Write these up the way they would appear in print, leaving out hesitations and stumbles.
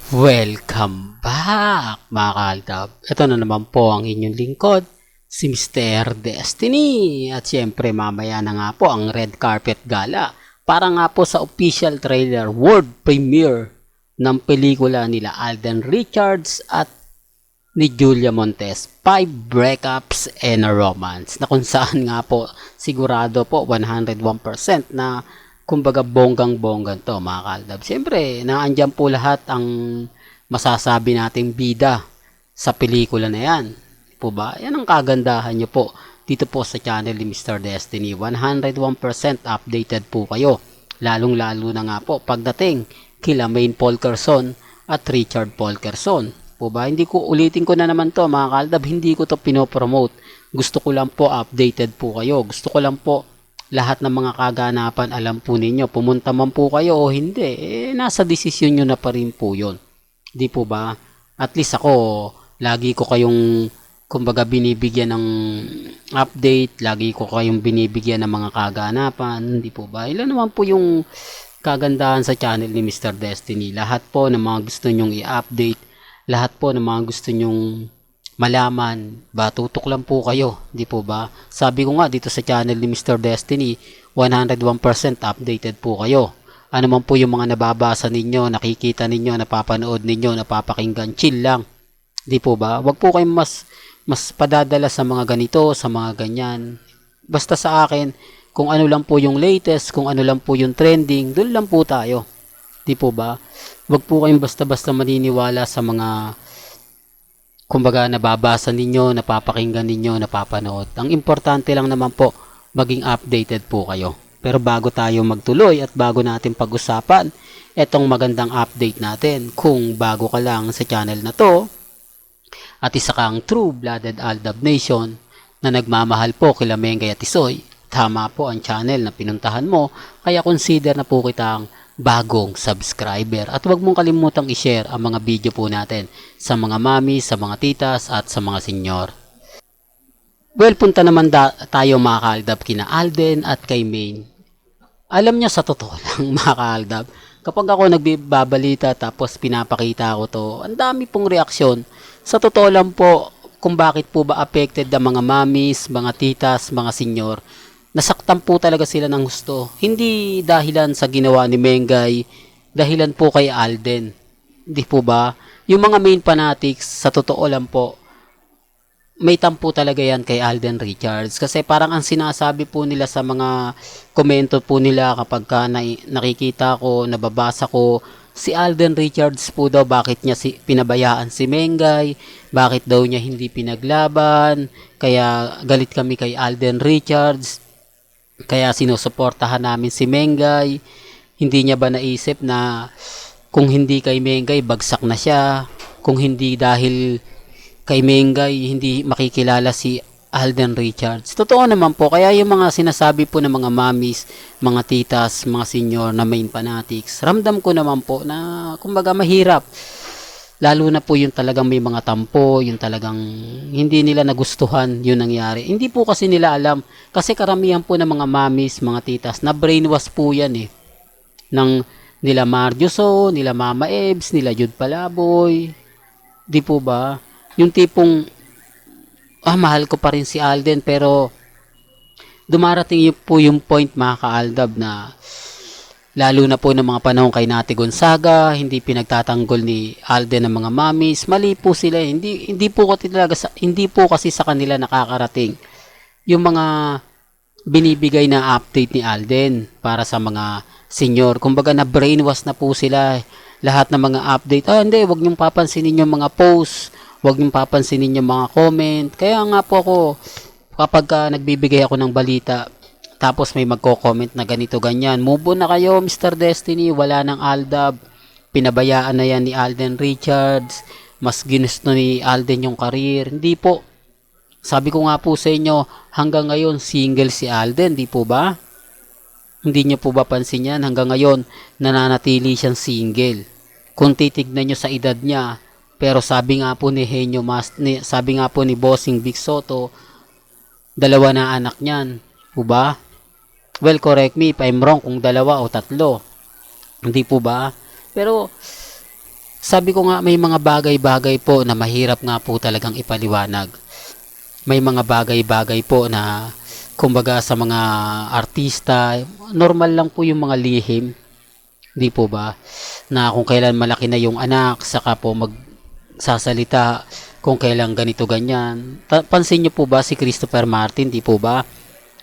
Welcome back mga kaaldab. Ito na naman po ang inyong lingkod, si Mr. Destiny. At syempre mamaya na nga po ang red carpet gala para nga po sa official trailer world premiere ng pelikula nila Alden Richards at ni Julia Montes, 5 breakups and a romance, na kung saan nga po sigurado po 101% na kumbaga bonggang-bonggan to mga kaaldab. Siyempre, naandyan po lahat ang masasabi nating bida sa pelikula na yan. Po ba? Yan ang kagandahan nyo po dito po sa channel ni Mr. Destiny. 101% updated po kayo. Lalong-lalo na nga po pagdating kila Maine Polkerson at Richard Polkerson. Po ba? Hindi ko ulitin ko na naman to mga kaaldab. Hindi ko to pinopromote. Gusto ko lang po updated po kayo. Gusto ko lang po lahat ng mga kaganapan alam po ninyo. Pumunta man po kayo o hindi, nasa desisyon nyo na pa rin po yun. Di po ba? At least ako, lagi ko kayong kumbaga binibigyan ng update, lagi ko kayong binibigyan ng mga kaganapan. Di po ba? Ilan naman po yung kagandahan sa channel ni Mr. Destiny. Lahat po ng mga gusto nyong i-update, lahat po ng mga gusto nyong malaman, tutok lang po kayo, di po ba? Sabi ko nga dito sa channel ni Mr. Destiny, 101% updated po kayo. Ano man po yung mga nababasa ninyo, nakikita ninyo, napapanood ninyo, napapakinggan, chill lang. Di po ba? Wag po kayong mas padadala sa mga ganito, sa mga ganyan. Basta sa akin, kung ano lang po yung latest, kung ano lang po yung trending, doon lang po tayo. Di po ba? Wag po kayong basta-basta maniniwala sa mga kumbaga nababasa ninyo, napapakinggan ninyo, napapanood. Ang importante lang naman po, maging updated po kayo. Pero bago tayo magtuloy at bago natin pag-usapan etong magandang update natin, kung bago ka lang sa channel na to at isa kang true-blooded Aldab Nation na nagmamahal po kila Mengay at Isoy, tama po ang channel na pinuntahan mo, kaya consider na po kitang bagong subscriber. At huwag mong kalimutang i-share ang mga video po natin sa mga mami, sa mga titas at sa mga senyor. Well, punta naman tayo mga kaaldab kina Alden at kay Maine. Alam nyo sa totoo lang mga kaaldab, kapag ako nagbabalita tapos pinapakita ko to, ang dami pong reaksyon. Sa totoo lang po, kung bakit po ba affected ang mga mamis, mga titas, mga senyor, nasaktan po talaga sila ng gusto. Hindi dahilan sa ginawa ni Mengay, dahilan po kay Alden. Hindi po ba? Yung mga main fanatics, sa totoo lang po, may tampo talaga yan kay Alden Richards. Kasi parang ang sinasabi po nila sa mga komento po nila kapag nakikita ko, nababasa ko, si Alden Richards po daw bakit niya pinabayaan si Mengay, bakit daw niya hindi pinaglaban, kaya galit kami kay Alden Richards. Kaya sinusuportahan namin si Mengay. Hindi niya ba naisip na kung hindi kay Mengay, bagsak na siya. Kung hindi dahil kay Mengay, hindi makikilala si Alden Richards. Totoo naman po. Kaya yung mga sinasabi po ng mga mamis, mga titas, mga senior na main fanatics, ramdam ko naman po na kumbaga mahirap. Lalo na po yung talagang may mga tampo, yung talagang hindi nila nagustuhan yung nangyari. Hindi po kasi nila alam. Kasi karamihan po ng mga mamis, mga titas, na brainwash po yan eh. Ng nila Marjoso, nila Mama Ebs, nila Jude Palaboy. Di po ba? Yung tipong, mahal ko pa rin si Alden pero dumarating po yung point mga kaaldab na lalo na po ng mga panahon kay Nati Gonzaga, hindi pinagtatanggol ni Alden ng mga mamis. Mali po sila. Hindi po kasi sa kanila nakakarating yung mga binibigay na update ni Alden para sa mga senior. Kumbaga na brainwash na po sila. Lahat ng mga update. Hindi, wag niyong papansinin yung mga post. Wag niyong papansinin yung mga comment. Kaya nga po ako, kapag nagbibigay ako ng balita, tapos may magko-comment na ganito ganyan, move on na kayo Mr. Destiny, wala nang Aldab, pinabayaan na yan ni Alden Richards, mas ginusto ni Alden yung career. Hindi po. Sabi ko nga po sa inyo, hanggang ngayon single si Alden, di po ba? Hindi niyo po ba pansin yan? Hanggang ngayon nananatili siyang single. Kung titignan niyo sa edad niya, pero sabi nga po ni sabi nga po ni Bossing Big Soto, 2 na anak niyan, po ba? Well, correct me if I'm wrong kung 2 o 3. Hindi po ba? Pero Sabi ko nga, may mga bagay-bagay po na mahirap nga po talagang ipaliwanag. May mga bagay-bagay po na kumbaga sa mga artista, normal lang po yung mga lihim, di po ba? Na kung kailan malaki na yung anak, saka po magsasalita kung kailan ganito ganyan. Pansin niyo po ba si Christopher Martin, di po ba?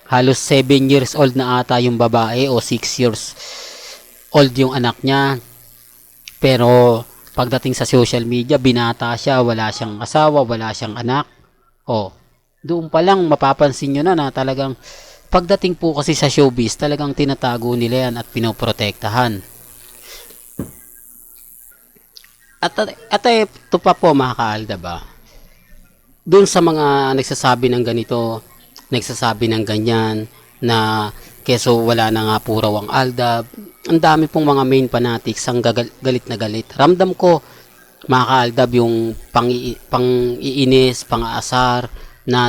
Halos 7 years old na ata yung babae o 6 years old yung anak niya. Pero pagdating sa social media, binata siya, wala siyang asawa, wala siyang anak. Oh, doon pa lang mapapansin nyo na talagang pagdating po kasi sa showbiz, talagang tinatago nila yan at pinoprotektahan. At ito pa po mga kaalda ba, doon sa mga nagsasabi ng ganito, nagsasabi ng ganyan, na keso wala na nga po raw ang Aldab, ang dami pong mga main fanatics ang galit na galit. Ramdam ko mga kaaldab yung pang-iinis, pang-aasar na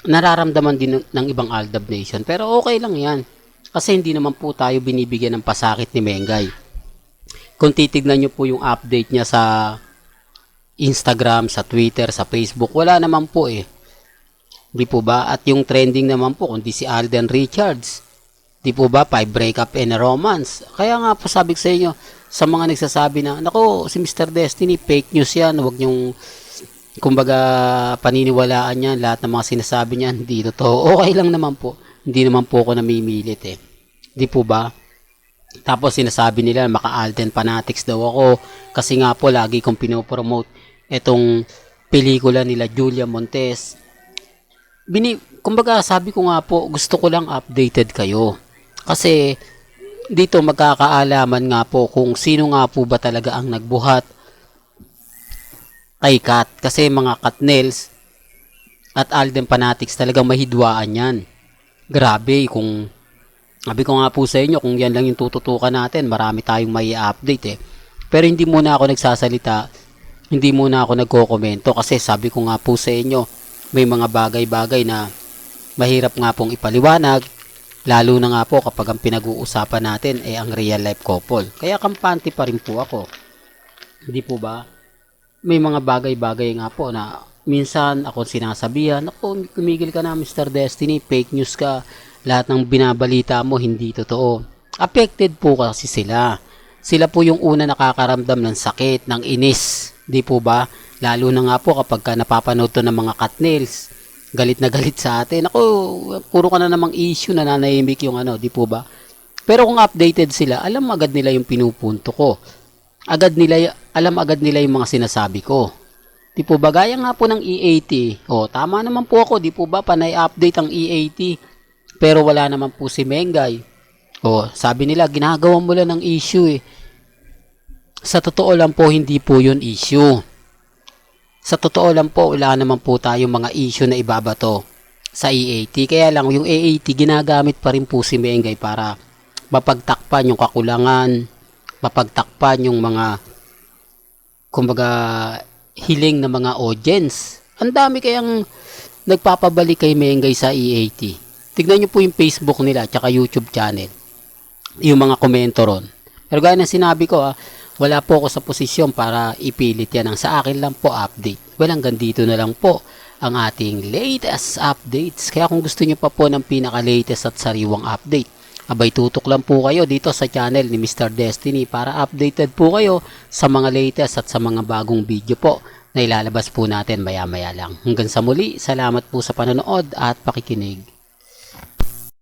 nararamdaman din ng ibang Aldab Nation. Pero okay lang yan. Kasi hindi naman po tayo binibigyan ng pasakit ni Mengay. Kung titignan nyo po yung update niya sa Instagram, sa Twitter, sa Facebook, wala naman po eh. Di po ba? At yung trending naman po, kundi si Alden Richards. Di po ba? 5 breakup and a romance. Kaya nga po sabi ko sa inyo, sa mga nagsasabi na, nako, si Mr. Destiny, fake news yan. Huwag nyong, kumbaga, paniniwalaan yan. Lahat ng mga sinasabi niyan, hindi totoo. Okay lang naman po. Hindi naman po ako namimilit eh. Di po ba? Tapos sinasabi nila, maka-Alden fanatics daw ako. Kasi nga po, lagi kong pinopromote itong pelikula nila Julia Montes. Kumbaga, sabi ko nga po, gusto ko lang updated kayo. Kasi dito magkakaalaman nga po kung sino nga po ba talaga ang nagbuhat kay Kat. Kasi mga Katnels at Alden fanatics talagang mahidwaan yan. Grabe, kung sabi ko nga po sa inyo, kung yan lang yung tututukan natin, marami tayong may update eh. Pero hindi muna ako nagsasalita, hindi muna ako nagko-komento kasi sabi ko nga po sa inyo, may mga bagay-bagay na mahirap nga pong ipaliwanag, lalo na nga po kapag ang pinag-uusapan natin ay ang real life couple. Kaya kampante pa rin po ako. Hindi po ba? May mga bagay-bagay nga po na minsan ako sinasabihan, ako, kumigil ka na Mr. Destiny, fake news ka, lahat ng binabalita mo hindi totoo. Affected po kasi sila. Sila po yung una nakakaramdam ng sakit, ng inis. Di po ba? Lalo na nga po kapag napapanood to ng mga Katnels. Galit na galit sa atin. Ako, puro ka na namang issue, nananahimik yung ano, di po ba? Pero kung updated sila, alam agad nila yung pinupunto ko. Alam agad nila yung mga sinasabi ko. Di po ba? Gaya nga po ng E80. O, tama naman po ako. Di po ba? Panay update ang E80. Pero wala naman po si Mengay. O, sabi nila, ginagawa mo lang ng issue eh. Sa totoo lang po, hindi po yun issue. Sa totoo lang po, wala naman po tayong mga issue na ibabato sa E80. Kaya lang, yung E80, ginagamit pa rin po si Mengay para mapagtakpan yung kakulangan, mapagtakpan yung mga, kumbaga, hiling na mga audience. Ang dami kayang nagpapabalik kay Mengay sa E80. Tignan nyo po yung Facebook nila at YouTube channel. Yung mga komento ron. Pero gaya ng sinabi ko, wala po ako sa posisyon para ipilit yan. Ang sa akin lang po update. Well, hanggang dito na lang po ang ating latest updates. Kaya kung gusto nyo pa po ng pinaka-latest at sariwang update, abay tutok lang po kayo dito sa channel ni Mr. Destiny para updated po kayo sa mga latest at sa mga bagong video po na ilalabas po natin maya-maya lang. Hanggang sa muli, salamat po sa panonood at pakikinig.